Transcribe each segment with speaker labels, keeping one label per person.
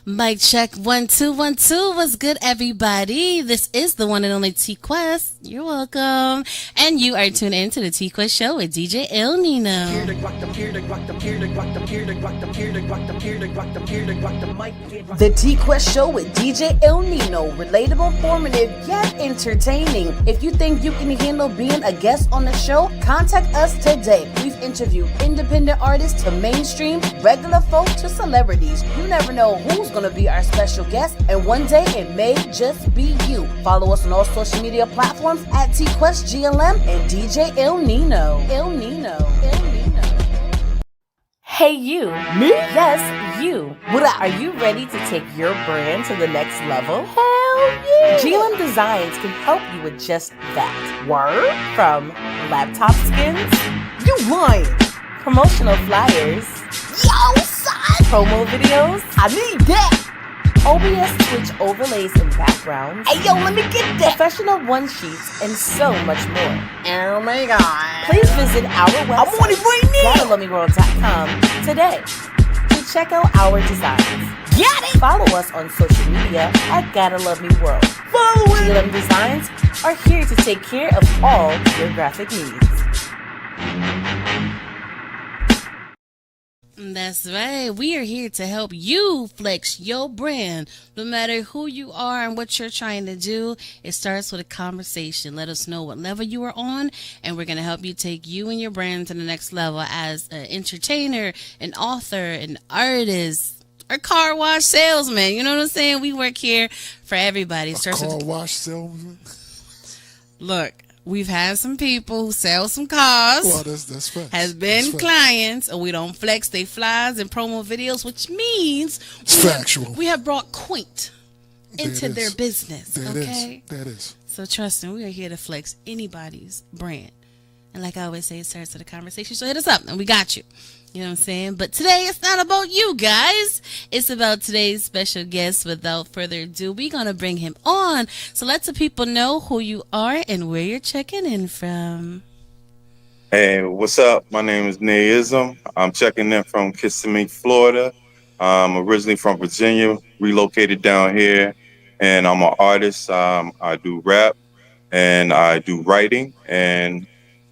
Speaker 1: Mic check 1 2 1 2. What's good, everybody? This is the one and only TQuest. You're welcome, and you are tuned in to the TQuest show with DJ El Nino.
Speaker 2: The TQuest show with DJ El Nino, relatable, informative, yet entertaining. If you think you can handle being a guest on the show, contact us today. We've interviewed independent artists to mainstream, regular folk to celebrities. You never know who's going to be our special guest, and one day it may just be you. Follow us on all social media platforms at TQuestGLM and DJ El Nino. El Nino. El Nino. Hey you. Me? Yes, you. What up? Are you ready to take your brand to the next level? Hell yeah! GLM Designs can help you with just that. Word? From laptop skins? You lying! Promotional flyers. Yo, son! Promo videos? I need that! OBS Twitch overlays and backgrounds. Hey, yo, let me get that! Professional one sheets and so much more. Oh my god. Please visit our website, I'm on it right now! GottaLoveMeWorld.com today to check out our designs. Get it! Follow us on social media at Gotta Love Me World. Follow it! GLM Designs are here to take care of all your graphic needs.
Speaker 1: That's right. We are here to help you flex your brand. No matter who you are and what you're trying to do, it starts with a conversation. Let us know what level you are on, and we're going to help you take you and your brand to the next level as an entertainer, an author, an artist, or car wash salesman. You know what I'm saying? We work here for everybody.
Speaker 3: Car wash salesman?
Speaker 1: Look. We've had some people who sell some cars.
Speaker 3: Well, that's facts.
Speaker 1: Has been
Speaker 3: that's
Speaker 1: clients, and we don't flex they flies and promo videos, which means
Speaker 3: it's factual.
Speaker 1: We have brought Quaint into their business.
Speaker 3: That
Speaker 1: okay,
Speaker 3: that is.
Speaker 1: So trust me, we are here to flex anybody's brand, and like I always say, it starts with a conversation. So hit us up, and we got you. You know what I'm saying? But today it's not about you guys. It's about today's special guest. Without further ado, we're going to bring him on. So let the people know who you are and where you're checking in from.
Speaker 4: Hey, what's up? My name is Nayizm. I'm checking in from Kissimmee, Florida. I'm originally from Virginia, relocated down here, and I'm an artist. I do rap and I do writing, and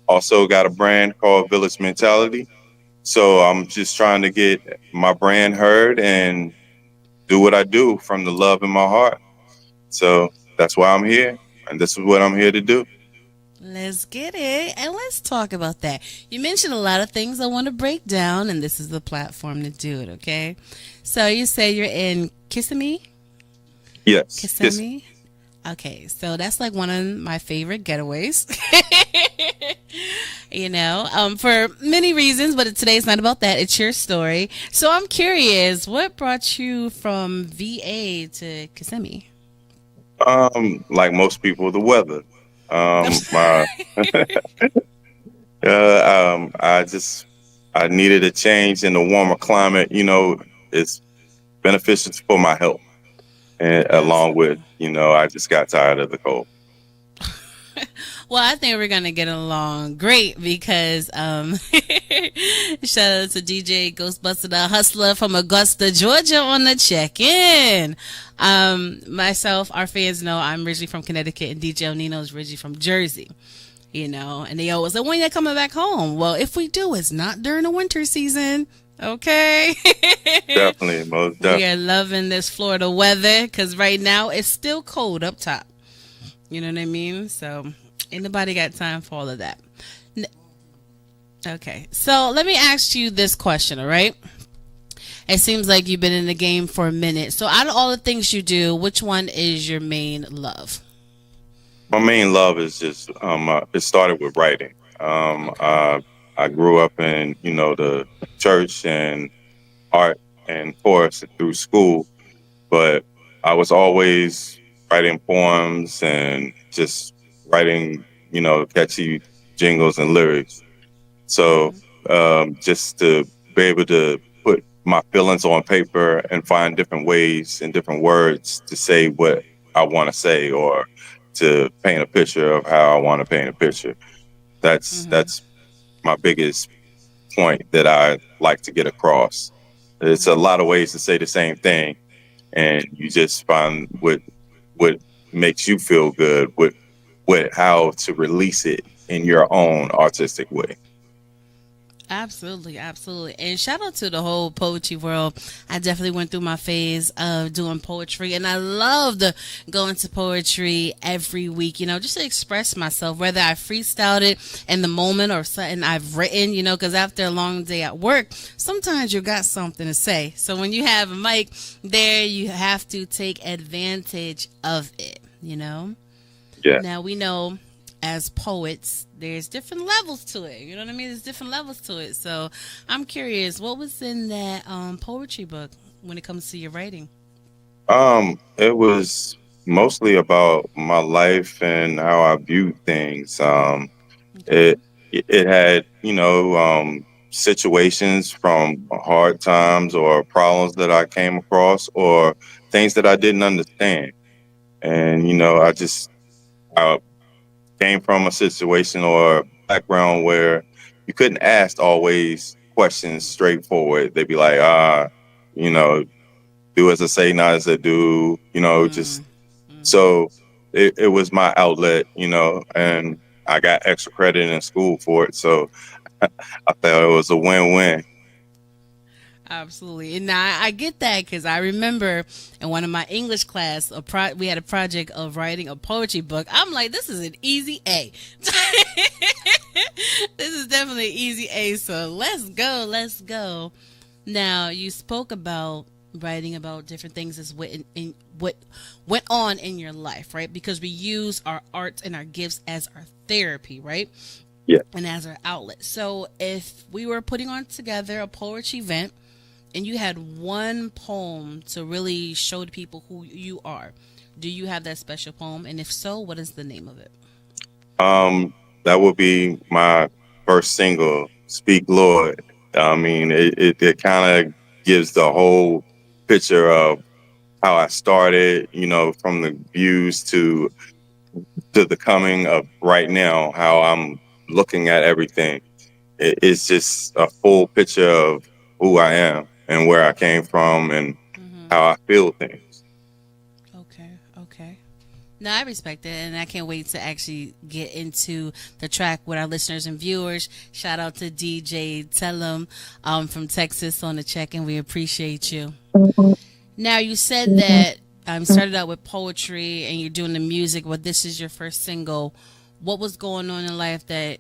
Speaker 4: also got a brand called Village Mentality. So I'm just trying to get my brand heard and do what I do from the love in my heart. So that's why I'm here, and this is what I'm here to do.
Speaker 1: Let's get it, and let's talk about that. You mentioned a lot of things I want to break down, and this is the platform to do it, okay? So you say you're in Kissimmee?
Speaker 4: Yes.
Speaker 1: Kissimmee? Okay, so that's like one of my favorite getaways. You know, for many reasons, but today's not about that. It's your story. So I'm curious, what brought you from VA to Kissimmee?
Speaker 4: Like most people, the weather. I needed a change in the warmer climate. You know, it's beneficial for my health, and along with, I just got tired of the cold.
Speaker 1: Well, I think we're going to get along great because shout out to DJ Ghostbuster the Hustler from Augusta, Georgia on the check-in. Myself, our fans know I'm originally from Connecticut, and DJ El Nino is originally from Jersey. And they always say, when you're coming back home? Well, if we do, it's not during the winter season. Okay.
Speaker 4: Definitely, most definitely.
Speaker 1: We are loving this Florida weather because right now it's still cold up top. You know what I mean? So ain't nobody got time for all of that. Okay, so let me ask you this question, all right? It seems like you've been in the game for a minute. So out of all the things you do, which one is your main love?
Speaker 4: My main love is just, it started with writing. I grew up in, the church and art and course through school, but I was always writing poems and just writing, catchy jingles and lyrics. So just to be able to put my feelings on paper and find different ways and different words to say what I want to say, or to paint a picture of how I want to paint a picture. That's my biggest point that I like to get across. It's a lot of ways to say the same thing, and you just find what makes you feel good, what how to release it in your own artistic way.
Speaker 1: Absolutely, absolutely. And shout out to the whole poetry world. I definitely went through my phase of doing poetry, and I loved going to poetry every week, just to express myself, whether I freestyled it in the moment or something I've written, because after a long day at work, sometimes you got something to say. So when you have a mic there, you have to take advantage of it.
Speaker 4: Yeah.
Speaker 1: Now we know as poets, there's different levels to it. You know what I mean? There's different levels to it. So I'm curious, what was in that poetry book when it comes to your writing?
Speaker 4: It was mostly about my life and how I viewed things.
Speaker 1: Okay.
Speaker 4: It it had, situations from hard times or problems that I came across or things that I didn't understand. And, I came from a situation or background where you couldn't ask always questions straightforward. They'd be like, you know, do as I say, not as I do, just
Speaker 1: Mm, mm-hmm.
Speaker 4: so it was my outlet, and I got extra credit in school for it. So I thought it was a win-win.
Speaker 1: Absolutely. And now I get that because I remember in one of my English class, we had a project of writing a poetry book. I'm like, this is an easy A. This is definitely an easy A. So let's go. Let's go. Now, you spoke about writing about different things as what went on in your life, right? Because we use our arts and our gifts as our therapy, right?
Speaker 4: Yeah.
Speaker 1: And as our outlet. So if we were putting on together a poetry event and you had one poem to really show the people who you are, do you have that special poem? And if so, what is the name of it?
Speaker 4: That would be my first single, "Speak Lord." I mean, it kind of gives the whole picture of how I started, from the views to the coming of right now, how I'm looking at everything. It's just a full picture of who I am and where I came from and
Speaker 1: Mm-hmm.
Speaker 4: how I feel things.
Speaker 1: Okay, okay. No, I respect it, and I can't wait to actually get into the track with our listeners and viewers. Shout out to DJ Tellum from Texas on the check, and we appreciate you. Now, you said that started out with poetry and you're doing the music, but this is your first single. What was going on in life that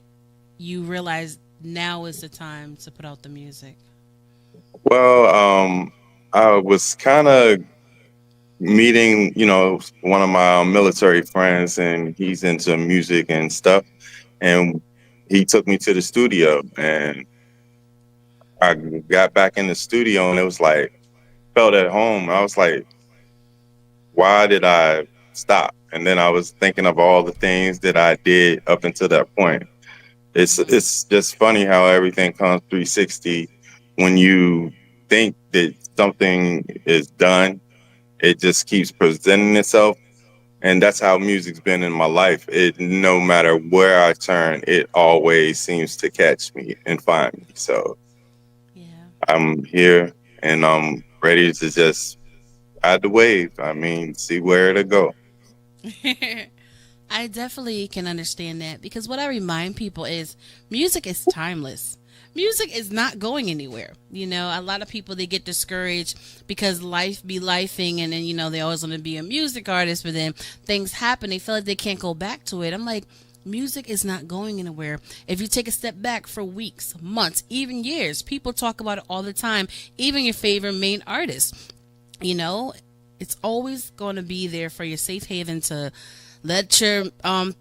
Speaker 1: you realized now is the time to put out the music?
Speaker 4: Well, I was kind of meeting, one of my military friends, and he's into music and stuff. And he took me to the studio, and I got back in the studio, and it was like, felt at home. I was like, why did I stop? And then I was thinking of all the things that I did up until that point.
Speaker 1: Mm-hmm.
Speaker 4: It's just funny how everything comes 360 when you think that something is done. It just keeps presenting itself, and that's how music's been in my life. It no matter where I turn, it always seems to catch me and find me. So
Speaker 1: Yeah.
Speaker 4: I'm here and I'm ready to just ride the wave. I mean, see where to go.
Speaker 1: I definitely can understand that because what I remind people is music is timeless. Music is not going anywhere. A lot of people they get discouraged because life be lifing and then they always want to be a music artist, but then things happen, they feel like they can't go back to it. I'm like, music is not going anywhere. If you take a step back for weeks, months, even years, people talk about it all the time, even your favorite main artist. You know, it's always going to be there for your safe haven to let your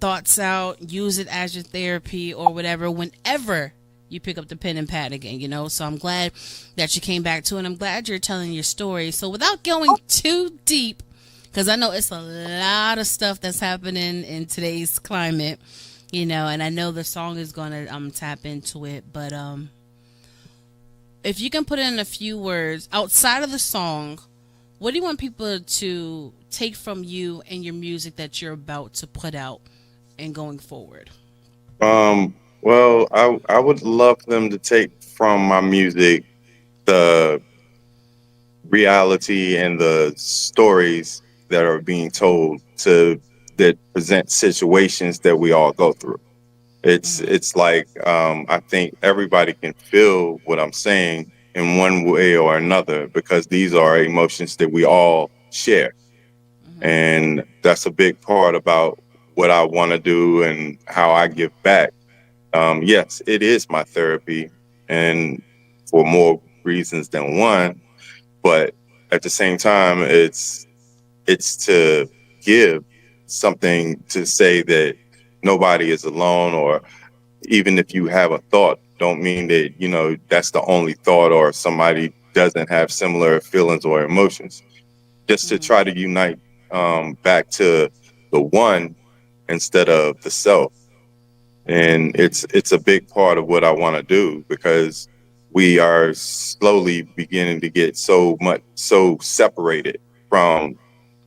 Speaker 1: thoughts out, use it as your therapy or whatever whenever you pick up the pen and pad again. So I'm glad that you came back to it, and I'm glad you're telling your story. So without going too deep, because I know it's a lot of stuff that's happening in today's climate, and I know the song is going to tap into it, but if you can put in a few words outside of the song, what do you want people to take from you and your music that you're about to put out and going forward?
Speaker 4: Well, I would love them to take from my music the reality and the stories that are being told to that present situations that we all go through.
Speaker 1: Mm-hmm.
Speaker 4: It's like I think everybody can feel what I'm saying in one way or another because these are emotions that we all share,
Speaker 1: Mm-hmm.
Speaker 4: and that's a big part about what I want to do and how I give back. Yes, it is my therapy, and for more reasons than one. But at the same time, it's to give something to say that nobody is alone, or even if you have a thought, don't mean that that's the only thought, or somebody doesn't have similar feelings or emotions. Just to
Speaker 1: Mm-hmm.
Speaker 4: try to unite back to the one instead of the self, and it's a big part of what I want to do because we are slowly beginning to get so separated from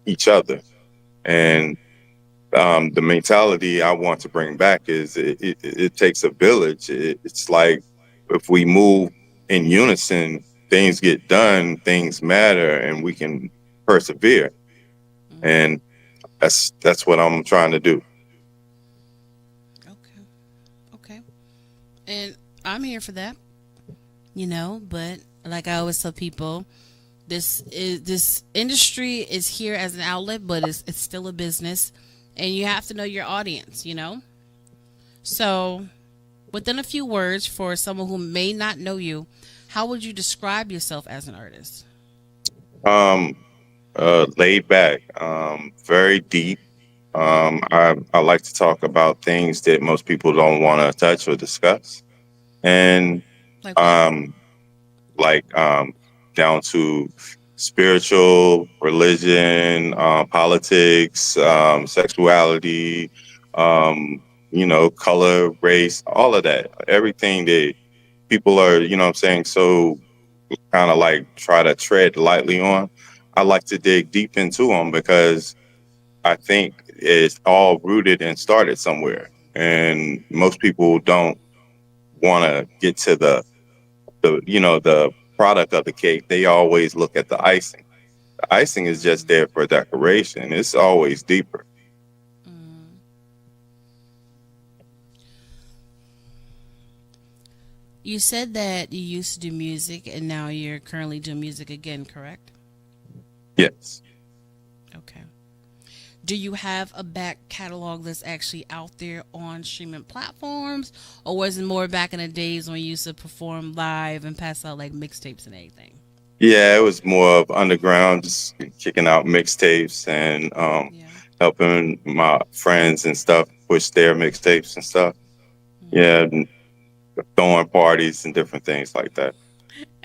Speaker 4: each other, and the mentality I want to bring back is it takes a village. It's like if we move in unison, things get done, things matter, and we can persevere.
Speaker 1: Mm-hmm.
Speaker 4: And that's what I'm trying to do.
Speaker 1: Okay. Okay. And I'm here for that, but like I always tell people, this industry is here as an outlet, but it's still a business, and you have to know your audience. So, within a few words, for someone who may not know you, how would you describe yourself as an artist?
Speaker 4: Um, Laid back, very deep. I like to talk about things that most people don't want to touch or discuss, and
Speaker 1: Like what?
Speaker 4: um, like down to spiritual, religion, politics, sexuality, color, race, all of that. Everything that people are, what I'm saying, so kind of like try to tread lightly on. I like to dig deep into them because I think it's all rooted and started somewhere. And most people don't want to get to the product of the cake. They always look at the icing. The icing is just there for decoration. It's always deeper.
Speaker 1: Mm. You said that you used to do music and now you're currently doing music again, correct?
Speaker 4: Yes.
Speaker 1: Okay. Do you have a back catalog that's actually out there on streaming platforms, or was it more back in the days when you used to perform live and pass out like mixtapes and everything?
Speaker 4: Yeah, it was more of underground, just kicking out mixtapes and
Speaker 1: Yeah.
Speaker 4: helping my friends and stuff push their mixtapes and stuff.
Speaker 1: Hmm.
Speaker 4: Yeah, and throwing parties and different things like that.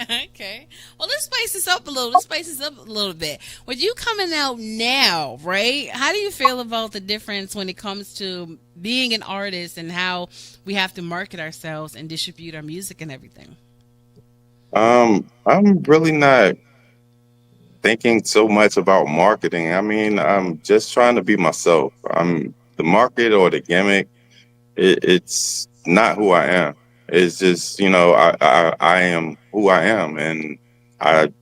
Speaker 1: Okay. Well, let's spice this up a little. Let's spice this up a little bit. With you coming out now, right? How do you feel about the difference when it comes to being an artist and how we have to market ourselves and distribute our music and everything?
Speaker 4: I'm really not thinking so much about marketing. I mean, I'm just trying to be myself. I'm the market or the gimmick. It's not who I am. It's just I am who I am, and I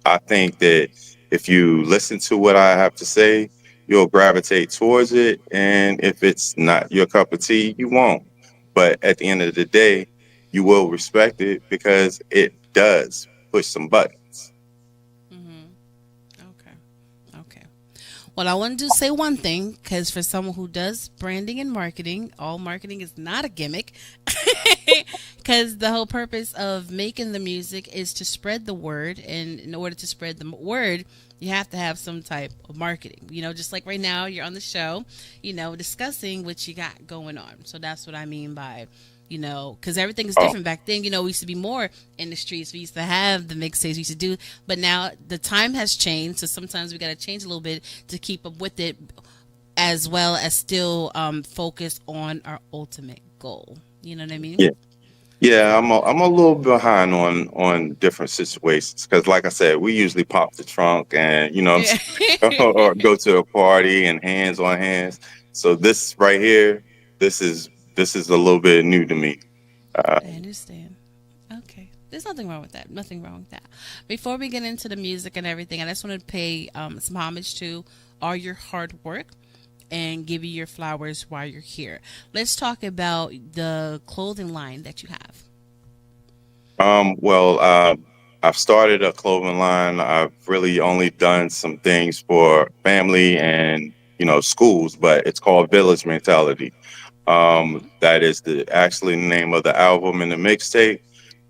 Speaker 4: I think that if you listen to what I have to say, you'll gravitate towards it, and if it's not your cup of tea, you won't. But at the end of the day, you will respect it because it does push some buttons.
Speaker 1: Hmm. Okay. Okay. Well, I want to say one thing because for someone who does branding and marketing, all marketing is not a gimmick. Because the whole purpose of making the music is to spread the word. And in order to spread the word, you have to have some type of marketing. Just like right now, you're on the show, discussing what you got going on. So that's what I mean by because everything is
Speaker 4: Oh,
Speaker 1: different back then. We used to be more in the streets. We used to have the mixtapes we used to do, but now the time has changed. So sometimes we got to change a little bit to keep up with it, as well as still focus on our ultimate goal. You know what I mean?
Speaker 4: yeah. Yeah, I'm a little behind on different situations because, like I said, we usually pop the trunk and
Speaker 1: Yeah.
Speaker 4: or go to a party and hands on hands. So this right here, this is a little bit new to me.
Speaker 1: I understand. Okay. There's nothing wrong with that. Nothing wrong with that. Before we get into the music and everything, I just want to pay some homage to all your hard work and give you your flowers while you're here. Let's talk about the clothing line that you have.
Speaker 4: I've started a clothing line. I've really only done some things for family and, schools, but it's called Village Mentality. That is the actually name of the album and the mixtape.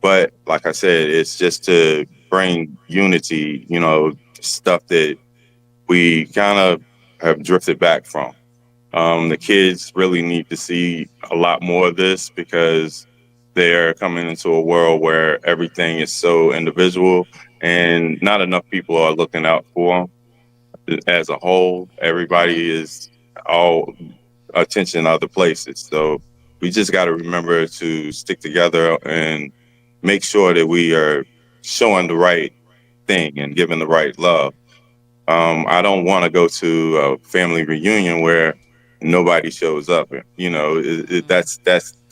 Speaker 4: But like I said, it's just to bring unity, stuff that we kind of have drifted back from. The kids really need to see a lot more of this because they're coming into a world where everything is so individual and not enough people are looking out for them as a whole. Everybody is all attention other places. So we just got to remember to stick together and make sure that we are showing the right thing and giving the right love. I don't want to go to a family reunion where nobody shows up.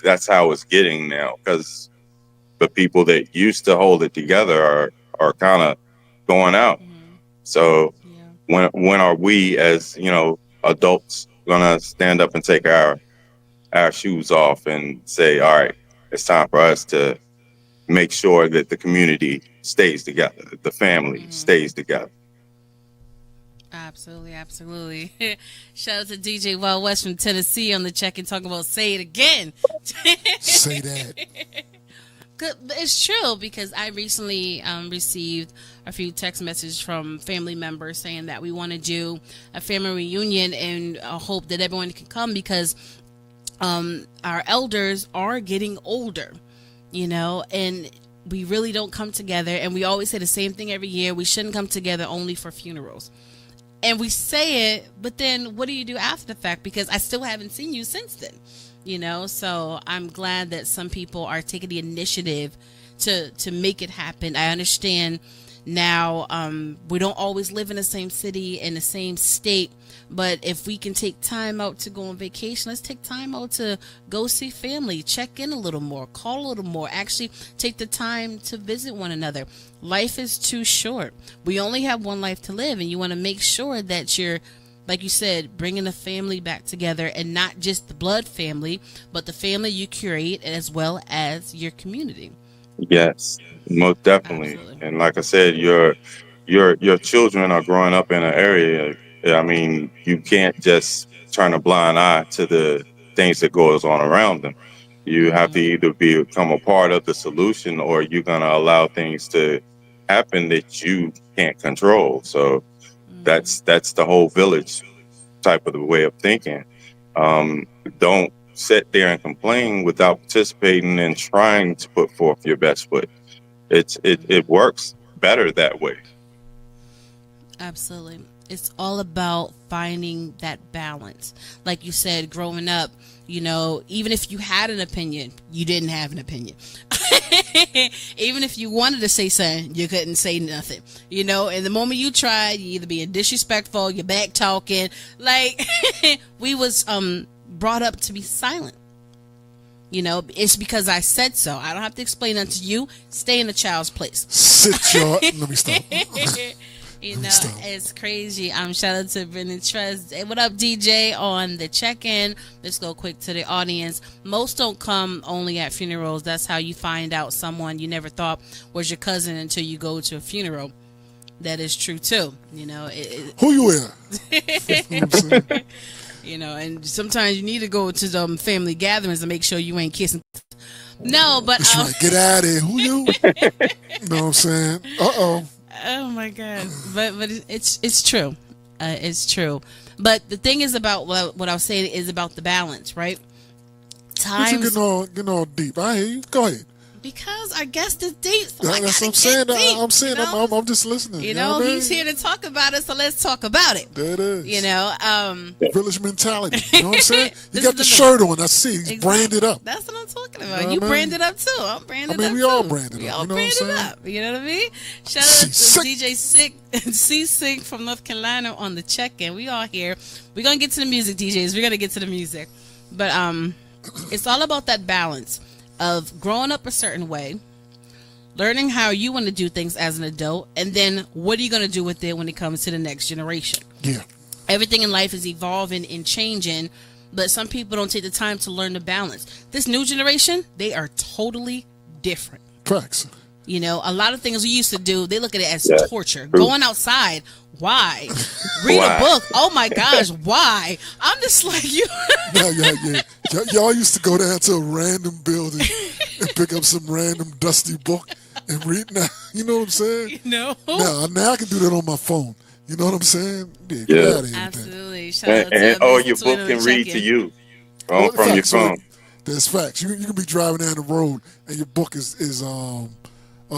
Speaker 4: That's how it's getting now because the people that used to hold it together are kind of going out. So when are we as adults gonna stand up and take our shoes off and say, all right, it's time for us to make sure that the community stays together, the family stays together.
Speaker 1: Absolutely, absolutely. Shout out to DJ Wild West from Tennessee on the check and talking about say it again.
Speaker 3: Say that.
Speaker 1: It's true because I recently received a few text messages from family members saying that we want to do a family reunion and hope that everyone can come because our elders are getting older, and we really don't come together. And we always say the same thing every year. We shouldn't come together only for funerals. And we say it, but then what do you do after the fact? Because I still haven't seen you since then, So I'm glad that some people are taking the initiative to make it happen. I understand now we don't always live in the same city, in the same state. But if we can take time out to go on vacation, let's take time out to go see family, check in a little more, call a little more, actually take the time to visit one another. Life is too short. We only have one life to live, and you want to make sure that you're, like you said, bringing the family back together, and not just the blood family, but the family you create as well as your community.
Speaker 4: Yes, most definitely.
Speaker 1: Absolutely.
Speaker 4: And like I said, your children are growing up in an area. I mean, you can't just turn a blind eye to the things that goes on around them. You have to either become a part of the solution, or you're gonna allow things to happen that you can't control. So that's the whole village type of the way of thinking. Don't sit there and complain without participating and trying to put forth your best foot. It works better that way.
Speaker 1: Absolutely. It's all about finding that balance. Like you said, growing up, even if you had an opinion, you didn't have an opinion. Even if you wanted to say something, you couldn't say nothing. And the moment you tried, you either being disrespectful, you're back talking. Like we was brought up to be silent. It's because I said so. I don't have to explain that to you. Stay in the child's place.
Speaker 3: Sit your. Let me stop.
Speaker 1: It's crazy. Shout out to Brendan Trust. Hey, what up, DJ, on the check-in? Let's go quick to the audience. Most don't come only at funerals. That's how you find out someone you never thought was your cousin until you go to a funeral. That is true, too.
Speaker 3: Who you with?
Speaker 1: And sometimes you need to go to some family gatherings to make sure you ain't kissing. No, but...
Speaker 3: That's right. Get out of here. Who you? You know what I'm saying? Uh-oh.
Speaker 1: Oh my God! But it's true, it's true. But the thing is about what I was saying is about the balance, right?
Speaker 3: Times getting all deep. I hear you. Go ahead.
Speaker 1: Because our guest is deep. So
Speaker 3: that's what I'm saying. I'm saying. I'm just listening.
Speaker 1: He's here to talk about it, so let's talk about it.
Speaker 3: There it is. Village mentality. You know what I'm saying? You got the shirt on. I see. He's branded up.
Speaker 1: That's what I'm talking about. You branded up too. I'm branded up.
Speaker 3: We all branded up.
Speaker 1: We all branded up. You know what I mean? Shout out to DJ C from North Carolina on the check-in. We all here. We're gonna get to the music, DJs. We're gonna get to the music, but it's all about that balance of growing up a certain way, learning how you want to do things as an adult, and then what are you going to do with it when it comes to the next generation?
Speaker 3: Yeah.
Speaker 1: Everything in life is evolving and changing, but some people don't take the time to learn the balance. This new generation, they are totally different.
Speaker 3: Facts.
Speaker 1: You know, a lot of things we used to do, they look at it as torture.
Speaker 4: True.
Speaker 1: Going outside, why? Read a book, oh my gosh, why? I'm just like, you.
Speaker 3: Yeah. Y'all used to go down to a random building and pick up some random dusty book and read. Now, you know what I'm saying?
Speaker 1: No.
Speaker 3: Now I can do that on my phone. You know what I'm saying? Yeah. Get out of here.
Speaker 1: Absolutely.
Speaker 4: And your book can read to you from your phone.
Speaker 3: There's facts. You can be driving down the road and your book is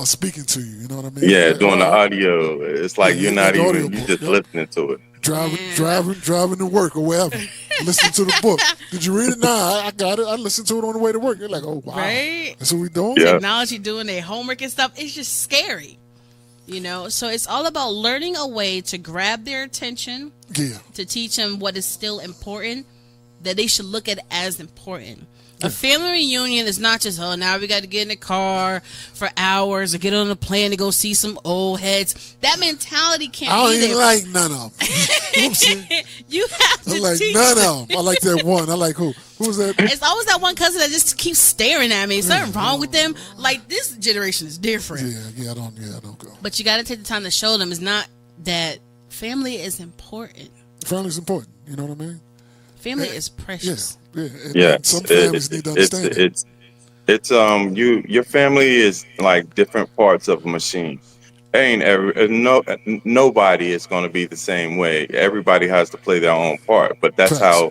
Speaker 3: speaking to you. You know what I mean?
Speaker 4: Yeah, doing the audio. It's like you're not even, you're just listening to it.
Speaker 3: Driving to work or wherever. Listen to the book. Did you read it? Nah, I got it. I listened to it on the way to work. You're like, oh, wow.
Speaker 1: Right?
Speaker 3: That's what we doing?
Speaker 4: Yeah.
Speaker 1: Technology doing their homework and stuff. It's just scary. You know? So it's all about learning a way to grab their attention.
Speaker 3: Yeah.
Speaker 1: To teach them what is still important, that they should look at as important. A family reunion is not just, oh, now we got to get in the car for hours or get on a plane to go see some old heads. That mentality can't be there.
Speaker 3: I ain't like none of them. You know what I'm saying?
Speaker 1: You have to
Speaker 3: I like
Speaker 1: teach
Speaker 3: none
Speaker 1: them.
Speaker 3: of them. I like that one. I like who? Who's that?
Speaker 1: It's always that one cousin that just keeps staring at me. Is something wrong with them? Like, this generation is different.
Speaker 3: Yeah, I don't go.
Speaker 1: But you got to take the time to show them it's not that family is important.
Speaker 3: Family's important. You know what I mean?
Speaker 1: Family is precious.
Speaker 3: Yeah. Some families need to understand
Speaker 4: it's your family is like different parts of a machine. Nobody is going to be the same way. Everybody has to play their own part, but that's how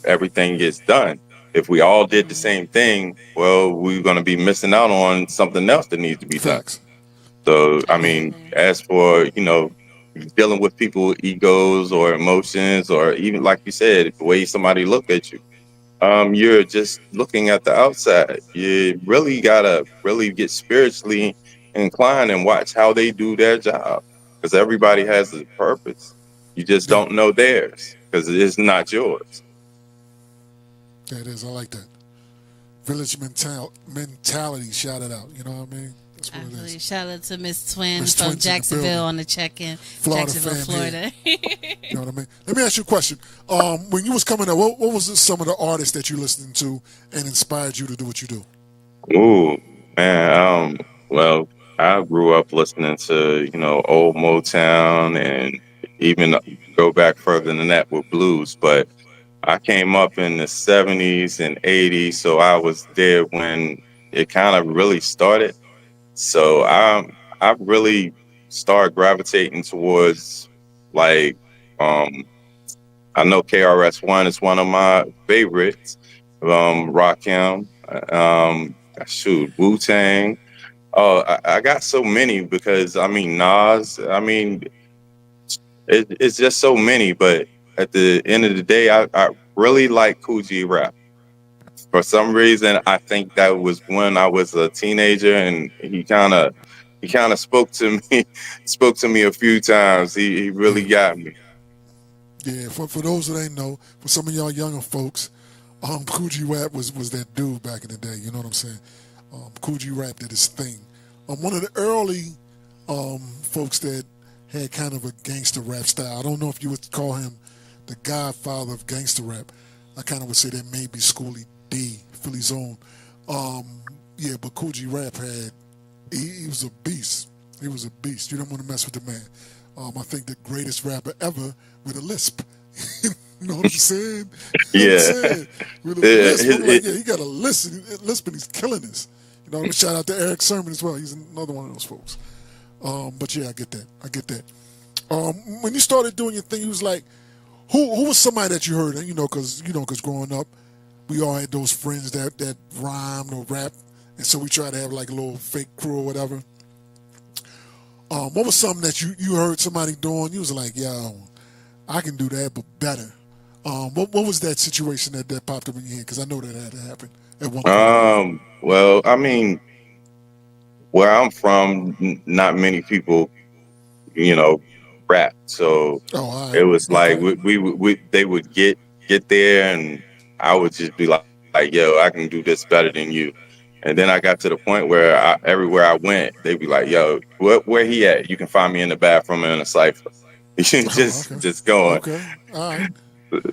Speaker 4: everything gets done. If we all did the same thing, well, we're going to be missing out on something else that needs to be done. So, I mean, as for, dealing with people's egos or emotions, or even like you said, the way somebody look at you, you're just looking at the outside. You really gotta get spiritually inclined and watch how they do their job, because everybody has a purpose. You just don't know theirs because it's not yours.
Speaker 3: Yeah, it is. I like that village mentality. Shout it out. You know what I mean? That's what it is.
Speaker 1: Shout out to Miss Twin from Jacksonville on the check-in. Jacksonville, Florida.
Speaker 3: You know what I mean? Let me ask you a question. When you was coming up, what was some of the artists that you listened to and inspired you to do what you do?
Speaker 4: Ooh, man. Well, I grew up listening to, old Motown, and even go back further than that with blues. But I came up in the 70s and 80s, so I was there when it kind of really started. So I really started gravitating towards, like, I know KRS-One is one of my favorites. Rakim, Wu-Tang. Oh, I got so many because, Nas, it's just so many. But at the end of the day, I really like Kool G Rap. For some reason, I think that was when I was a teenager, and he kind of spoke to me a few times. He really got me.
Speaker 3: Yeah, for those that ain't know, for some of y'all younger folks, Kool G Rap was that dude back in the day. You know what I'm saying? Kool G Rap did his thing. One of the early folks that had kind of a gangster rap style. I don't know if you would call him the godfather of gangster rap. I kind of would say that maybe Schoolie D, Philly's own. But Kool G Rap he was a beast. He was a beast. You don't want to mess with the man. I think the greatest rapper ever with a lisp. You know what I'm saying? With a lisp. He got a lisp and he's killing this. Shout out to Eric Sermon as well. He's another one of those folks. But yeah, I get that. When you started doing your thing, you was like, who was somebody that you heard? And because growing up, we all had those friends that rhymed or rap, and so we tried to have like a little fake crew or whatever. What was something that you heard somebody doing? You was like, yo, I can do that, but better. What was that situation that popped up in your head? Because I know that had to happen at one point.
Speaker 4: Well, where I'm from, not many people, rap. So it was like they would get there, and I would just be like, yo, I can do this better than you. And then I got to the point where everywhere I went, they'd be like, "Yo, where he at? You can find me in the bathroom and in a cipher."
Speaker 3: Oh, okay.
Speaker 4: Just going.
Speaker 3: Okay. All right.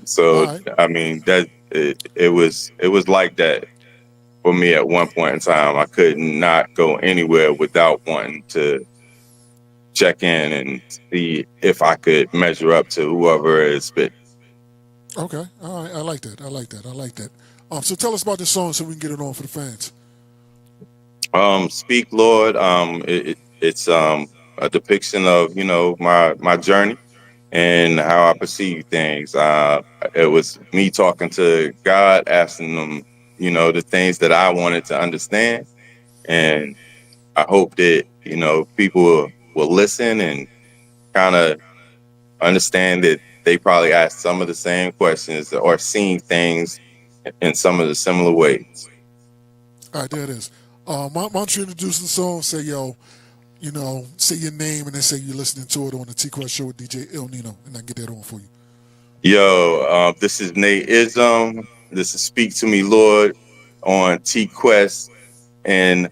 Speaker 4: So
Speaker 3: All right.
Speaker 4: I mean that it was like that for me at one point in time. I could not go anywhere without wanting to check in and see if I could measure up to whoever is spit.
Speaker 3: Okay. All right. I like that. I like that. I like that. So tell us about this song so we can get it on for the fans.
Speaker 4: Speak Lord. It's a depiction of my journey and how I perceive things. It was me talking to God, asking him, the things that I wanted to understand, and I hope that people will listen and kind of understand that they probably asked some of the same questions or seen things in some of the similar ways.
Speaker 3: All right. There it is. Why don't you introduce the song? Say, yo, say your name and then say you're listening to it on the TQuest show with DJ El Nino, and I get that on for you.
Speaker 4: Yo, this is Nayizm. This is Speak to Me, Lord, on TQuest and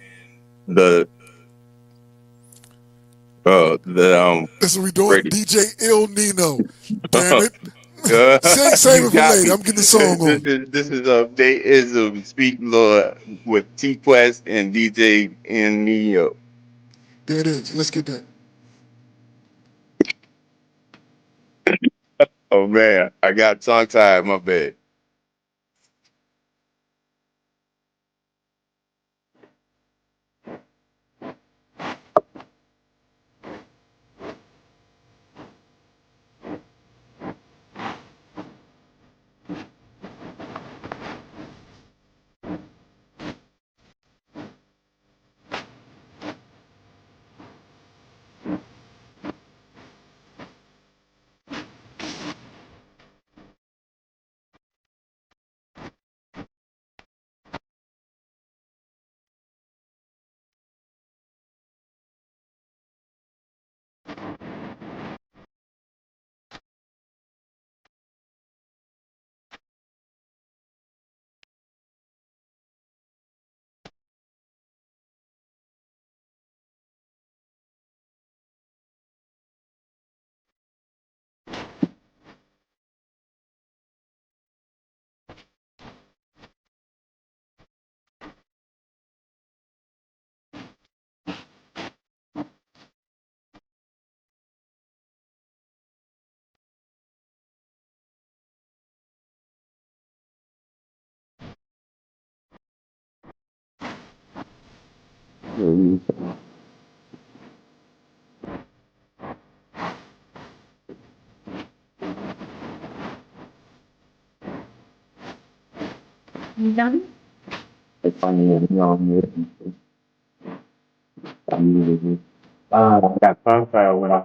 Speaker 4: the
Speaker 3: That's what we doing.
Speaker 4: radio.
Speaker 3: DJ El Nino. Damn it. Save
Speaker 4: You
Speaker 3: it for
Speaker 4: got
Speaker 3: later.
Speaker 4: me.
Speaker 3: I'm getting the song on.
Speaker 4: This is Nayizm. Speak Lord with TQuest and DJ NINO.
Speaker 3: There it is. Let's get that.
Speaker 4: Oh man, I got tongue tied. My bad. I got tongue tied when I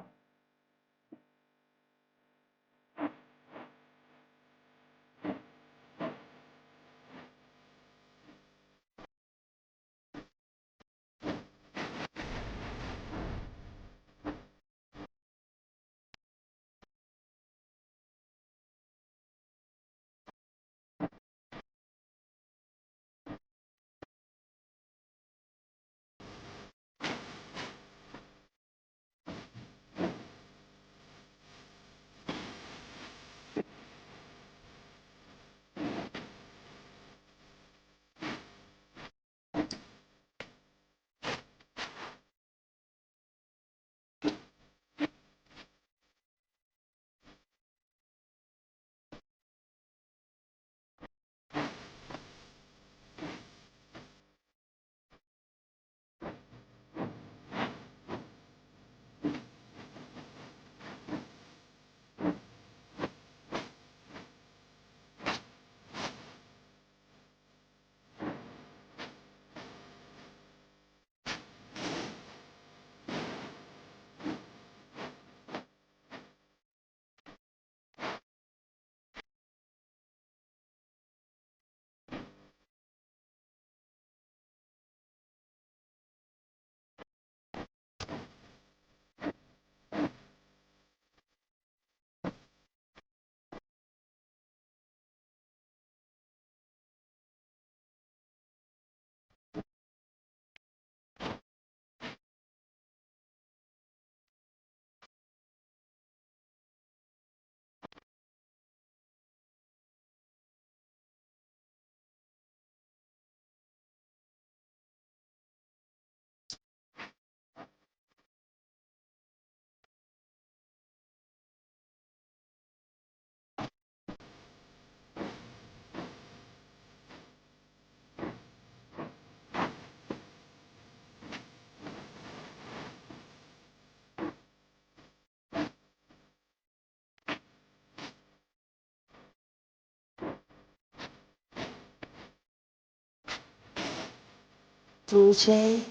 Speaker 2: DJ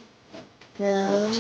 Speaker 2: NINO.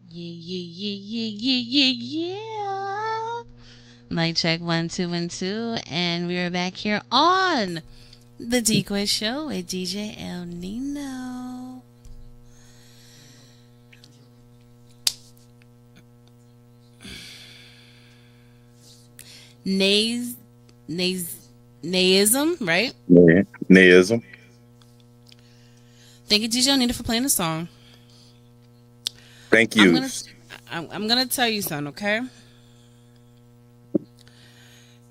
Speaker 1: Yeah. Mic check 1 2 1 2, and we are back here on the TQuest Show with DJ El Nino. Nays, Nayizm, right?
Speaker 4: Yeah, Nayizm.
Speaker 1: Thank you, DJ El Nino, for playing the song.
Speaker 4: Thank you.
Speaker 1: I'm gonna tell you something, okay?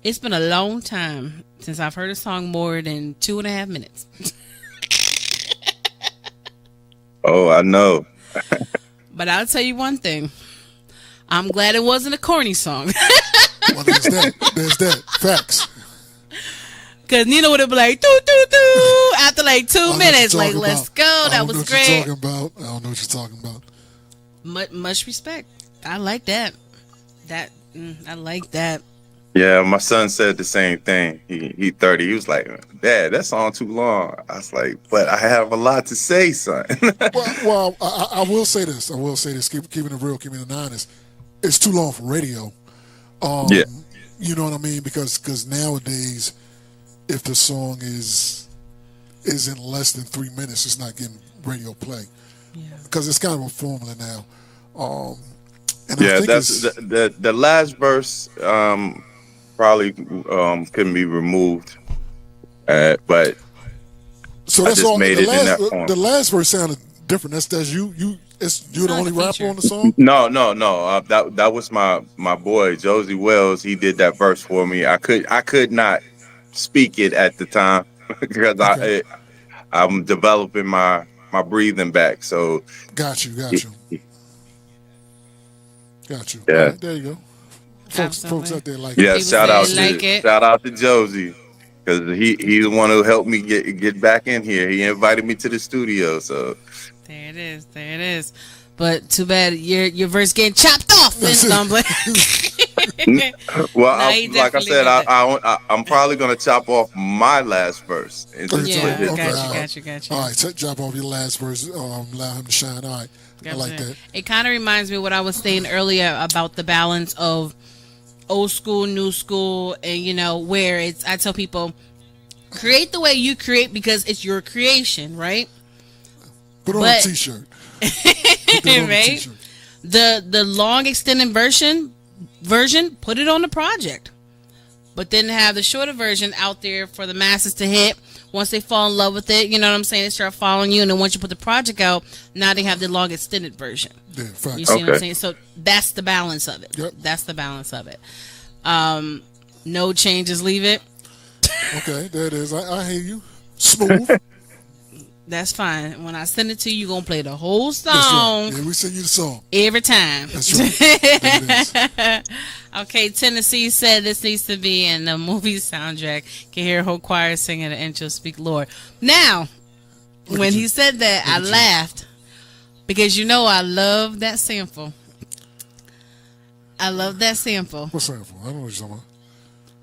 Speaker 1: It's been a long time since I've heard a song more than 2.5 minutes.
Speaker 4: Oh, I know.
Speaker 1: But I'll tell you one thing. I'm glad it wasn't a corny song.
Speaker 3: Well, there's that. There's that. Facts.
Speaker 1: Because Nino would have been like, doo, doo, doo, after like 2 minutes. Like, let's go. That was great.
Speaker 3: I don't know what you're talking about.
Speaker 1: Much respect. I like that. I like that.
Speaker 4: Yeah, my son said the same thing. He 30. He was like, Dad, that song too long. I was like, but I have a lot to say, son.
Speaker 3: well, I will say this. Keeping it real, keeping it honest. It's too long for radio.
Speaker 4: Yeah.
Speaker 3: You know what I mean? Because nowadays, if the song is in less than 3 minutes, it's not getting radio play. Because it's kind of a formula now. And
Speaker 4: yeah,
Speaker 3: I think
Speaker 4: that's the last verse. Probably couldn't be removed, but
Speaker 3: so that's
Speaker 4: I just
Speaker 3: all.
Speaker 4: made it in that form.
Speaker 3: The last verse sounded different. That's you. You're the only rapper on the song.
Speaker 4: No. That was my boy Josie Wells. He did that verse for me. I could not speak it at the time because I'm developing my breathing back. So
Speaker 3: got you. Yeah.
Speaker 4: Yeah.
Speaker 3: Right, there you go. Folks out there like
Speaker 4: it. Shout out to Josie, because he's the one who helped me get back in here. He invited me to the studio, so
Speaker 1: there it is. But too bad your verse getting chopped off in stumbling.
Speaker 4: Well, like I said, I'm probably gonna chop off my last verse.
Speaker 1: Got you.
Speaker 3: All right, chop off your last verse. Allow him to shine. All right, I like that.
Speaker 1: It kind of reminds me of what I was saying earlier about the balance of old school, new school, and where I tell people, create the way you create because it's your creation, right?
Speaker 3: Put on a t-shirt.
Speaker 1: Right? The long extended version, put it on the project. But then have the shorter version out there for the masses to hit. Once they fall in love with it, you know what I'm saying? They start following you, and then once you put the project out, now they have the long extended version.
Speaker 3: Yeah,
Speaker 1: you see what I'm saying? So that's the balance of it.
Speaker 3: Yep.
Speaker 1: That's the balance of it. No changes, leave it.
Speaker 3: Okay, there it is. I hear you. Smooth.
Speaker 1: That's fine. When I send it to you, you're going to play the whole song.
Speaker 3: That's right. Yeah, we send you the song.
Speaker 1: Every time.
Speaker 3: That's right.
Speaker 1: Okay, Tennessee said this needs to be in the movie soundtrack. Can hear a whole choir singing the intro, "Speak Lord." Now, when he said that, I laughed because I love that sample. I love that sample.
Speaker 3: What sample? I don't know what you're talking about.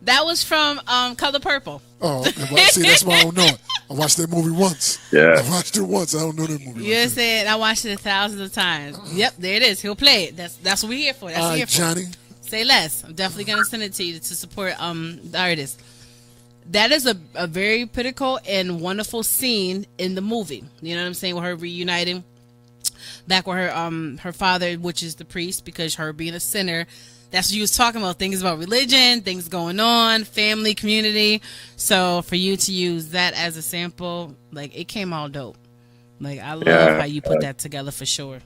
Speaker 1: That was from Color Purple.
Speaker 3: Oh, see, that's why I don't know it. I watched that movie once.
Speaker 4: Yeah.
Speaker 3: I watched it once. I don't know that movie.
Speaker 1: You said I watched it thousands of times. Yep, there it is. He'll play it. That's what we're here for. That's
Speaker 3: all
Speaker 1: what we're
Speaker 3: right,
Speaker 1: here for.
Speaker 3: Johnny.
Speaker 1: Say less. I'm definitely gonna send it to you to support the artist. That is a very critical and wonderful scene in the movie. You know what I'm saying? With her reuniting back with her father, which is the priest, because her being a sinner. That's what you was talking about. Things about religion, things going on, family, community. So for you to use that as a sample, like, it came out dope. Like, I love how you put that together for sure.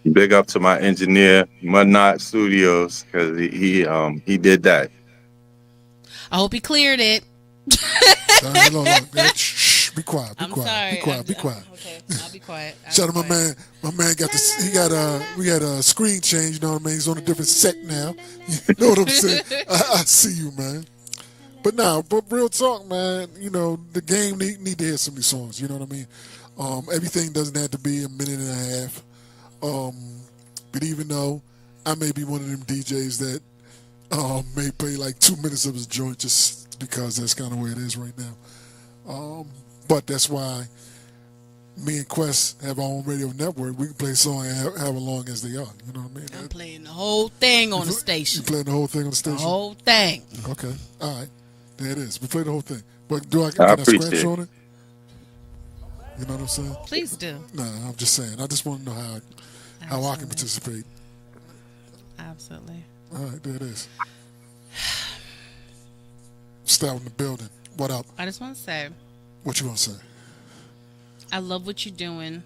Speaker 4: Big up to my engineer, Mudnot Studios, because he did that.
Speaker 1: I hope he cleared it.
Speaker 3: Shh, be quiet. Be
Speaker 1: I'm
Speaker 3: quiet.
Speaker 1: sorry.
Speaker 3: Be quiet. Be quiet.
Speaker 1: Okay, I'll be quiet.
Speaker 3: Shout out my man. My man got this. We got a screen change. You know what I mean? He's on a different set now. You know what I'm saying? I see you, man. But real talk, man. The game need to hear some of these songs. You know what I mean? Everything doesn't have to be a minute and a half. But even though I may be one of them DJs that may play like 2 minutes of his joint just because that's kind of where it is right now. But that's why me and Quest have our own radio network. We can play songs however long as they are. You know what I mean?
Speaker 1: I'm playing the whole thing on the station.
Speaker 3: You playing the whole thing on the station?
Speaker 1: The whole thing.
Speaker 3: Okay. All right. There it is. We play the whole thing. But can I scratch on it? You know what I'm saying?
Speaker 1: Please do.
Speaker 3: No, I'm just saying. I just want to know how I can participate.
Speaker 1: Absolutely.
Speaker 3: All right, there it is. Style in the building. What up?
Speaker 1: I just want to say.
Speaker 3: What you want to say?
Speaker 1: I love what you're doing.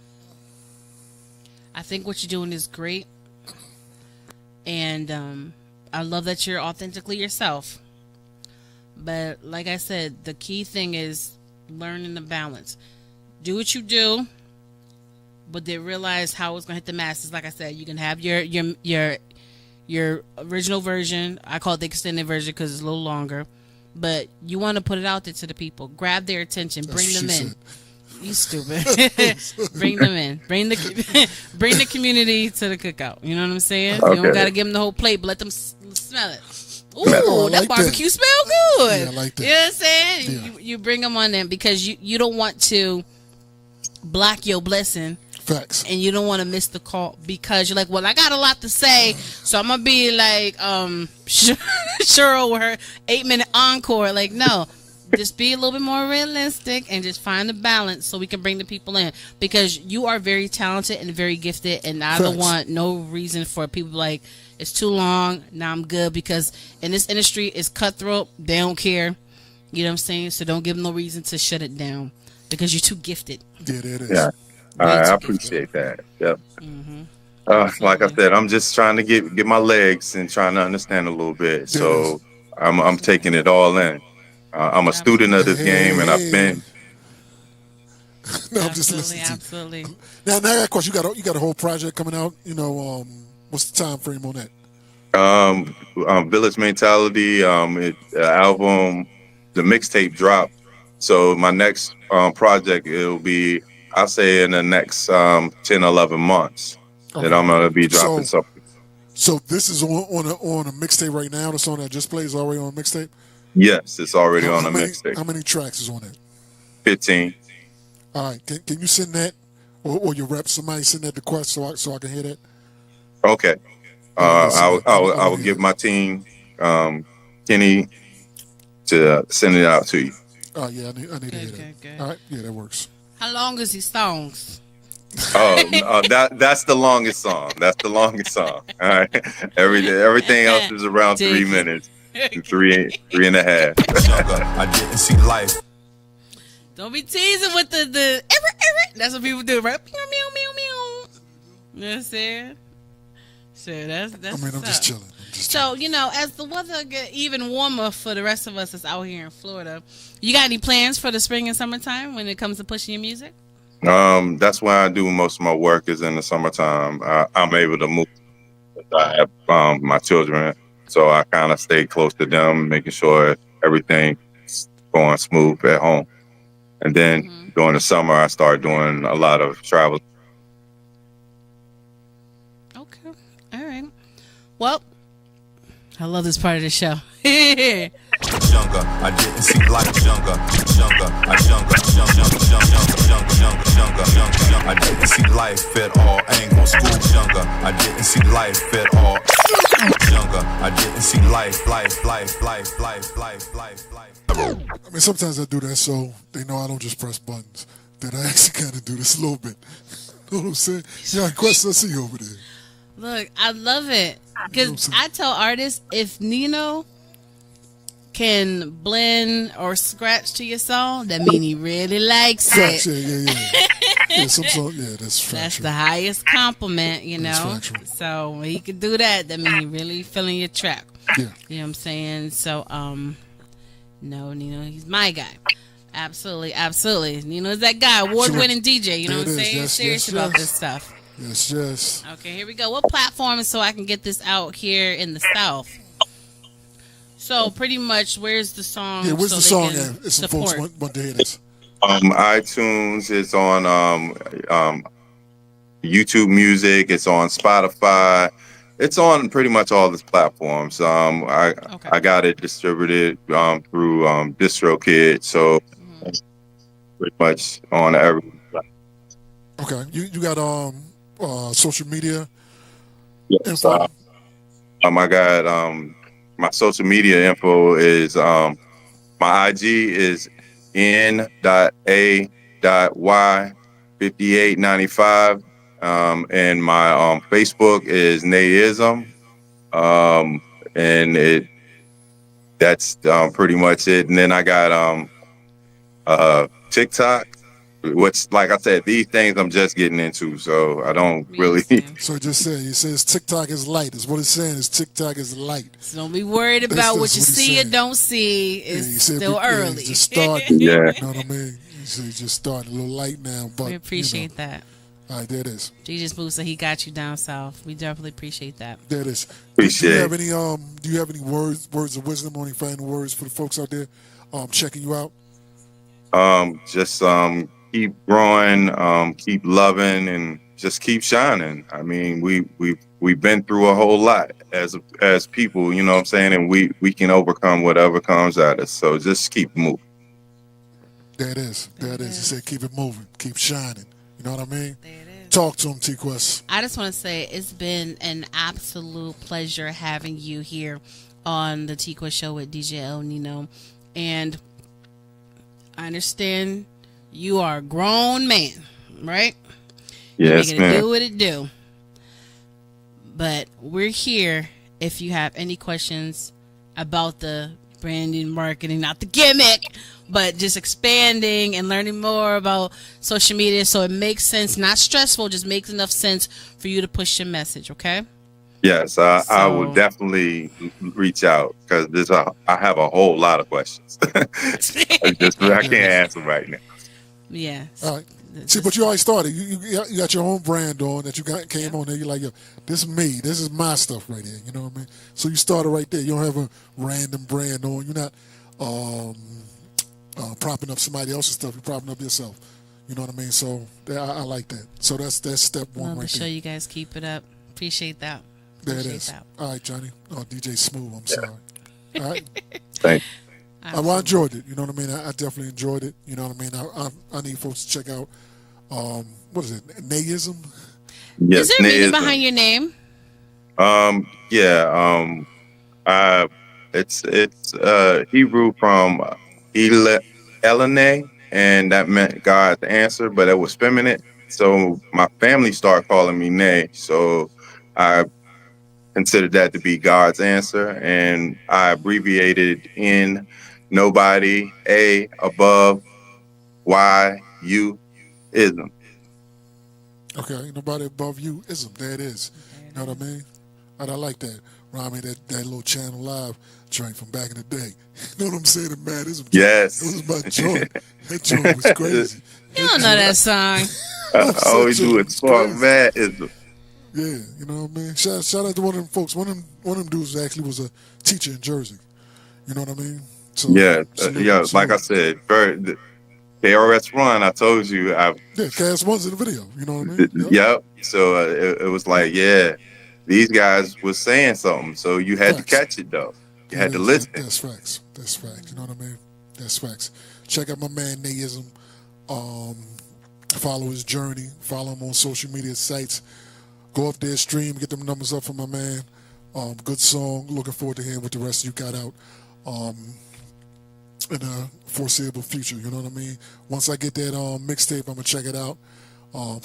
Speaker 1: I think what you're doing is great. And I love that you're authentically yourself. But like I said, the key thing is learning the balance. Do what you do, but then realize how it's going to hit the masses. Like I said, you can have your original version. I call it the extended version because it's a little longer. But you want to put it out there to the people. Grab their attention. Bring them in. You stupid. Bring them in. Bring the community to the cookout. You know what I'm saying? Okay. You don't got to give them the whole plate, but let them smell it. Ooh, that barbecue smell good.
Speaker 3: Yeah, I like that.
Speaker 1: You know what I'm saying?
Speaker 3: Yeah.
Speaker 1: You bring them on in because you don't want to block your blessing.
Speaker 3: Facts.
Speaker 1: And you don't want to miss the call because you're like, well, I got a lot to say, so I'm gonna be like Cheryl with her 8-minute encore. Like, no, just be a little bit more realistic and just find the balance so we can bring the people in, because you are very talented and very gifted, and I don't want no reason for people like it's too long. Now I'm good, because in this industry it's cutthroat. They don't care. You know what I'm saying? So don't give them no reason to shut it down because you're too gifted.
Speaker 3: Yeah, there it is.
Speaker 4: Yeah. I appreciate that. Yep. Mm-hmm. Like I said, I'm just trying to get my legs and trying to understand a little bit. So I'm taking it all in. I'm a student of this game, and I've been.
Speaker 3: No, I'm just listening.
Speaker 1: Absolutely.
Speaker 3: Now I got a question. You got a whole project coming out. What's the time frame on that?
Speaker 4: Village Mentality. Album, the mixtape dropped. So my next project, it'll be, I'll say, in the next 10, 11 months that I'm going to be dropping something.
Speaker 3: So this is on a mixtape right now? The song that just played is already on a mixtape?
Speaker 4: Yes, it's already on a mixtape.
Speaker 3: How many tracks is on it?
Speaker 4: 15.
Speaker 3: All right. Can you send that, or your rep, somebody send that to Quest so I can hear that?
Speaker 4: Okay. I will give my team, Kenny, to send it out to you.
Speaker 3: Oh, yeah, I need to hear that. Good. All right, yeah, that works.
Speaker 1: How long is these songs?
Speaker 4: That's the longest song. That's the longest song. All right. Everything else is around 3 minutes. Three and a half.
Speaker 5: I didn't see life.
Speaker 1: Don't be teasing with the that's what people do, right? Meow, meow, meow, meow. You know what I'm saying? So that's
Speaker 3: I'm just chilling.
Speaker 1: So, as the weather get even warmer for the rest of us that's out here in Florida, you got any plans for the spring and summertime when it comes to pushing your music?
Speaker 4: That's why I do most of my work is in the summertime. I'm able to move. I have my children So I kind of stay close to them, making sure everything's going smooth at home. And then during the summer, I started doing a lot of travel.
Speaker 1: Okay. All right. Well, I love this part of the show.
Speaker 5: Younger, I didn't see life younger. I didn't see life at all. I ain't gon' school younger. I didn't see life at all. Younger, I didn't see life.
Speaker 3: I mean, sometimes I do that so they know I don't just press buttons. That I actually kind of do this a little bit. You know what I'm saying? Yeah, Quest, I see you over there.
Speaker 1: Look, I love it. Because I tell artists, if NINO can blend or scratch to your song, that means he really likes it.
Speaker 3: Yeah. Some song, that's factual.
Speaker 1: That's the highest compliment, you know.
Speaker 3: That's factual.
Speaker 1: So when he can do that, that means he really feeling your track.
Speaker 3: Yeah.
Speaker 1: You know what I'm saying? So, no, NINO, he's my guy. Absolutely. NINO is that guy, award-winning DJ. You know what I'm saying?
Speaker 3: Yes,
Speaker 1: Serious about this stuff.
Speaker 3: Yes.
Speaker 1: Okay, here we go. What platform is so I can get this out here in the South? So pretty much, where's the song?
Speaker 3: Yeah, where's
Speaker 1: so
Speaker 3: the song
Speaker 1: can
Speaker 3: at? If some folks want to hear this.
Speaker 4: iTunes, it's on YouTube Music, it's on Spotify, it's on pretty much all the platforms. I got it distributed through DistroKid, so pretty much on every platform.
Speaker 3: Okay, you got social media.
Speaker 4: Yes, I got my social media info is my IG is n.a.y5895, and my Facebook is Nayizm, and that's pretty much it. And then I got TikTok, which, like I said, these things I'm just getting into, so I don't really.
Speaker 3: So it says TikTok is light. Is what it's saying is TikTok is light.
Speaker 1: So don't be worried about what you see or don't see. It's still early.
Speaker 3: Just start.
Speaker 4: Yeah.
Speaker 3: You know what I mean? You say just starting a little light now, but
Speaker 1: we appreciate that.
Speaker 3: All right, there it is.
Speaker 1: DJ Smooth, so he got you down south. We definitely appreciate that.
Speaker 3: There it is.
Speaker 4: Appreciate.
Speaker 3: Do you have any words of wisdom or any final words for the folks out there checking you out?
Speaker 4: Just keep growing, keep loving, and just keep shining. I mean, we've been through a whole lot as people, you know what I'm saying, and we can overcome whatever comes at us. So just keep moving.
Speaker 3: There it is. You said keep it moving, keep shining. You know what I mean?
Speaker 1: There it is.
Speaker 3: Talk to him, TQuest.
Speaker 1: I just want to say it's been an absolute pleasure having you here on the TQuest show with DJ El Nino, and I understand you are a grown man, right?
Speaker 4: Yes,
Speaker 1: You're making it do what it do. But we're here if you have any questions about the branding, marketing, not the gimmick, but just expanding and learning more about social media so it makes sense, not stressful, just makes enough sense for you to push your message, okay?
Speaker 4: Yes, I will definitely reach out because I have a whole lot of questions. I can't answer right now.
Speaker 1: Yeah.
Speaker 3: All right. See, but you already started. You got your own brand on that you came on there. You're like, yo, this is me. This is my stuff right here. You know what I mean? So you started right there. You don't have a random brand on. You're not propping up somebody else's stuff. You're propping up yourself. You know what I mean? So I like that. So that's step one
Speaker 1: Love
Speaker 3: right
Speaker 1: to
Speaker 3: there.
Speaker 1: show you guys keep it up. Appreciate that.
Speaker 3: There it is. All right, Johnny. Oh, DJ Smooth. I'm sorry. All right.
Speaker 4: Thanks.
Speaker 3: Well, I enjoyed it. You know what I mean? I definitely enjoyed it. You know what I mean? I need folks to check out, what is it, Nayizm?
Speaker 4: Yes,
Speaker 1: is there a meaning behind your name?
Speaker 4: It's Hebrew from Elene, and that meant God's answer, but it was feminine. So my family started calling me Nay. So I considered that to be God's answer, and I abbreviated in nobody, A above, Y you ism.
Speaker 3: Okay, nobody above you ism. There it is. You know what I mean? And I like that. Remind me that little Channel Live joint from back in the day. You know what I'm saying? The Madism.
Speaker 4: Yes.
Speaker 3: It was my joint. That joint was crazy.
Speaker 1: You don't know that song.
Speaker 4: All we do is talk Madism.
Speaker 3: Yeah, you know what I mean? Shout out to one of them folks. One of them dudes actually was a teacher in Jersey. You know what I mean? So
Speaker 4: Yeah,
Speaker 3: salute.
Speaker 4: like I said, KRS Run. I told you,
Speaker 3: Yeah, Cass One's in the video. You know what I mean?
Speaker 4: Yep. So it was like, yeah, these guys was saying something. So you had to catch it though. You had to listen.
Speaker 3: That's facts. That's facts. You know what I mean? That's facts. Check out my man Nayizm. Follow his journey. Follow him on social media sites. Go up there, stream, get them numbers up for my man. Good song. Looking forward to hearing what the rest of you got out in the foreseeable future. You know what I mean? Once I get that mixtape, I'm gonna check it out.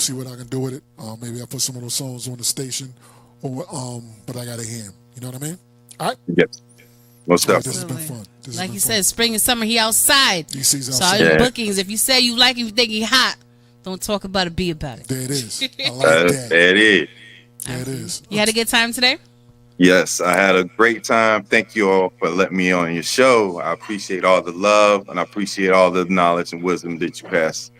Speaker 3: See what I can do with it. Maybe I'll put some of those songs on the station, or but I gotta hear him. You know what I mean? All right.
Speaker 4: Yep. Most
Speaker 3: Right,
Speaker 4: definitely.
Speaker 3: this has been fun.
Speaker 1: Like you said, spring and summer, he outside.
Speaker 3: DC's
Speaker 1: So all
Speaker 3: outside.
Speaker 1: your bookings, if you say you like him, you think he hot, don't talk about it, be about it.
Speaker 3: There it is. I like that.
Speaker 4: There it is.
Speaker 3: There it is.
Speaker 1: You had a good time today?
Speaker 4: Yes, I had a great time. Thank you all for letting me on your show. I appreciate all the love and I appreciate all the knowledge and wisdom that you pass.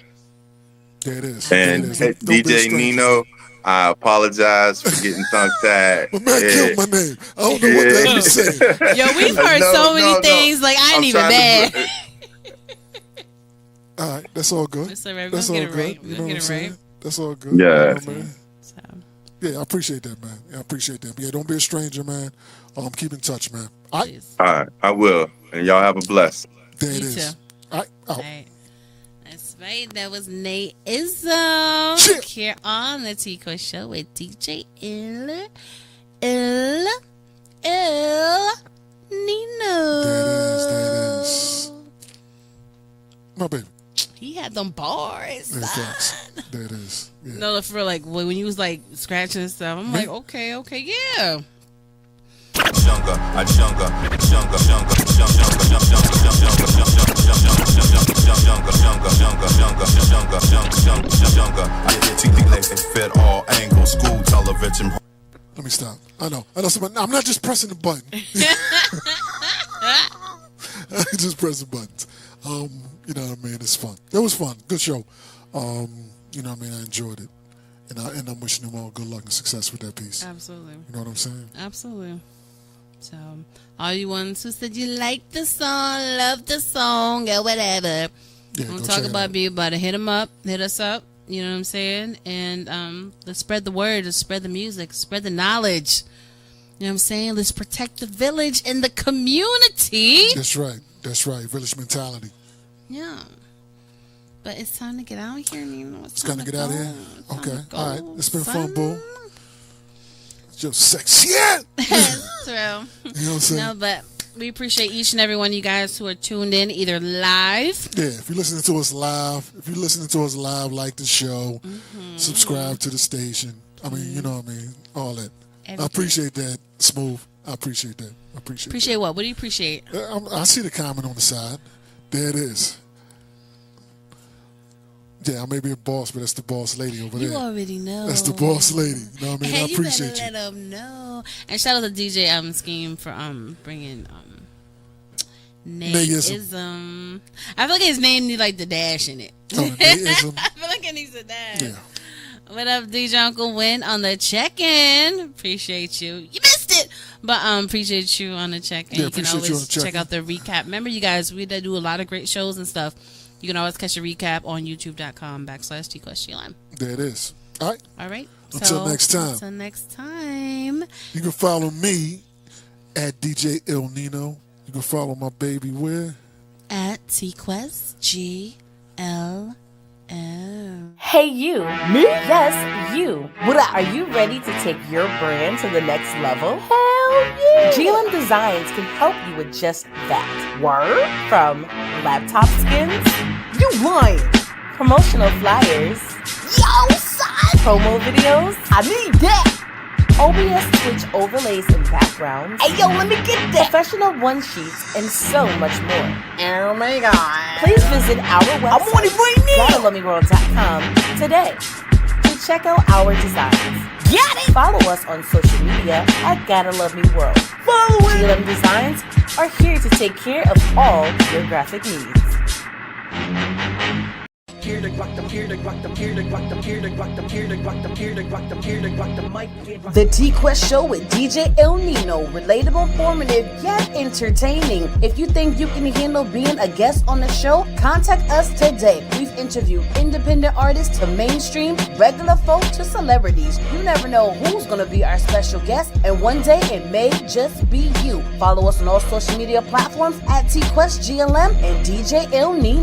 Speaker 3: There it is.
Speaker 4: And
Speaker 3: There it is. Don't be a
Speaker 4: DJ
Speaker 3: stranger.
Speaker 4: Nino, I apologize for getting tongue-tied.
Speaker 3: My man killed my name. I don't know what the hell he's saying.
Speaker 1: Yo, we've heard so many things, like I ain't even mad.
Speaker 3: All right, that's all good.
Speaker 1: That's all right.
Speaker 3: That's
Speaker 1: We'll
Speaker 3: all
Speaker 1: get it
Speaker 3: good.
Speaker 1: right.
Speaker 3: You
Speaker 1: We'll
Speaker 3: know
Speaker 1: get
Speaker 3: what
Speaker 1: it
Speaker 3: I'm saying?
Speaker 1: right.
Speaker 3: That's all good.
Speaker 4: Yeah.
Speaker 3: You know what I mean?
Speaker 1: So,
Speaker 3: Yeah, I appreciate that, man. I appreciate that. Yeah, don't be a stranger, man. Keep in touch, man. All right,
Speaker 1: please.
Speaker 4: All right, I will. And y'all have a blessing.
Speaker 3: there it
Speaker 1: You
Speaker 3: is.
Speaker 1: too.
Speaker 3: All right, out.
Speaker 1: All right. That's right. That was Nayizm
Speaker 3: Shit.
Speaker 1: here on the TQuest Show with DJ Nino.
Speaker 3: There it is. My baby.
Speaker 1: He had them bars.
Speaker 3: There it is. Yeah.
Speaker 1: No, for real, like when you was like scratching and stuff, I'm like, okay, yeah.
Speaker 5: Younger, I younger, I get TV legs that fit all angles, school television.
Speaker 3: Let me stop. I know. I'm not just pressing the button. I just pressing buttons. You know what I mean? It's fun. It was fun. Good show. You know what I mean? I enjoyed it. And I'm wishing them all good luck and success with that piece.
Speaker 1: Absolutely.
Speaker 3: You know what I'm saying?
Speaker 1: Absolutely. So, all you ones who said you like the song, love the song, or whatever,
Speaker 3: Yeah,
Speaker 1: don't
Speaker 3: go
Speaker 1: talk
Speaker 3: check it
Speaker 1: about
Speaker 3: out.
Speaker 1: be about it. Hit us up. You know what I'm saying? And let's spread the word, let's spread the music, spread the knowledge. You know what I'm saying? Let's protect the village and the community.
Speaker 3: That's right. That's right. Village mentality.
Speaker 1: Yeah. But it's time to get out here, Nino.
Speaker 3: It's time to get out of here?
Speaker 1: It's time
Speaker 3: Okay.
Speaker 1: to go,
Speaker 3: All right. It's been fun,
Speaker 1: son.
Speaker 3: boo. It's just sex. Yeah.
Speaker 1: It's true.
Speaker 3: You know what I'm saying?
Speaker 1: No, but we appreciate each and every one of you guys who are tuned in, either live.
Speaker 3: Yeah, if you're listening to us live, like the show, subscribe to the station. I mean, you know what I mean? All that. I
Speaker 1: Everything.
Speaker 3: appreciate that, Smooth. I appreciate that.
Speaker 1: Appreciate what? What do you appreciate?
Speaker 3: I see the comment on the side. There it is. Yeah, I may be a boss, but that's the boss lady over
Speaker 1: You
Speaker 3: there.
Speaker 1: already know.
Speaker 3: That's the boss lady. You know what I mean? I
Speaker 1: You
Speaker 3: appreciate
Speaker 1: better
Speaker 3: you.
Speaker 1: let them know. And shout out to DJ Scheme for bringing Nayizm. I feel like his name needs like the dash in it.
Speaker 3: Oh, Nayizm.
Speaker 1: I feel like it needs a dash.
Speaker 3: Yeah.
Speaker 1: What up, DJ Uncle Win on the check-in? Appreciate you. You missed it, but appreciate you on the check-in.
Speaker 3: Yeah,
Speaker 1: You can
Speaker 3: appreciate you on
Speaker 1: always
Speaker 3: the check-in.
Speaker 1: check out the recap. Remember, you guys, we do a lot of great shows and stuff. You can always catch a recap on youtube.com/TQuestGLM.
Speaker 3: There it is. All right.
Speaker 1: All right.
Speaker 3: Until next time.
Speaker 1: Until next time.
Speaker 3: You can follow me at DJ El Nino. You can follow my baby where?
Speaker 1: At TQuestGLM.
Speaker 2: Hey, you. Me? Yes, you. What are you ready to take your brand to the next level? Hell yeah. GLM Designs can help you with just that. Word? From laptop skins? You lying. Promotional flyers? Yo, son. Promo videos? I need that. OBS Twitch overlays and backgrounds. Hey, yo, let me get that. Professional one-sheets and so much more. Oh my God. Please visit our website. I'm on it right now. GottaLoveMeWorld.com today to check out our designs. Got it. Follow us on social media at Gotta Love Me World. Follow it. GLM Designs are here to take care of all your graphic needs. here to rock them, here to rock them, here to rock them, here to rock them, here to rock them, here to rock them, here to rock the mic. The TQuest Show with DJ El Nino. Relatable, informative, yet entertaining. If you think you can handle being a guest on the show, contact us today. We've interviewed independent artists to mainstream, regular folk to celebrities. You never know who's going to be our special guest, and one day it may just be you. Follow us on all social media platforms at TQuestGLM and DJ El Nino.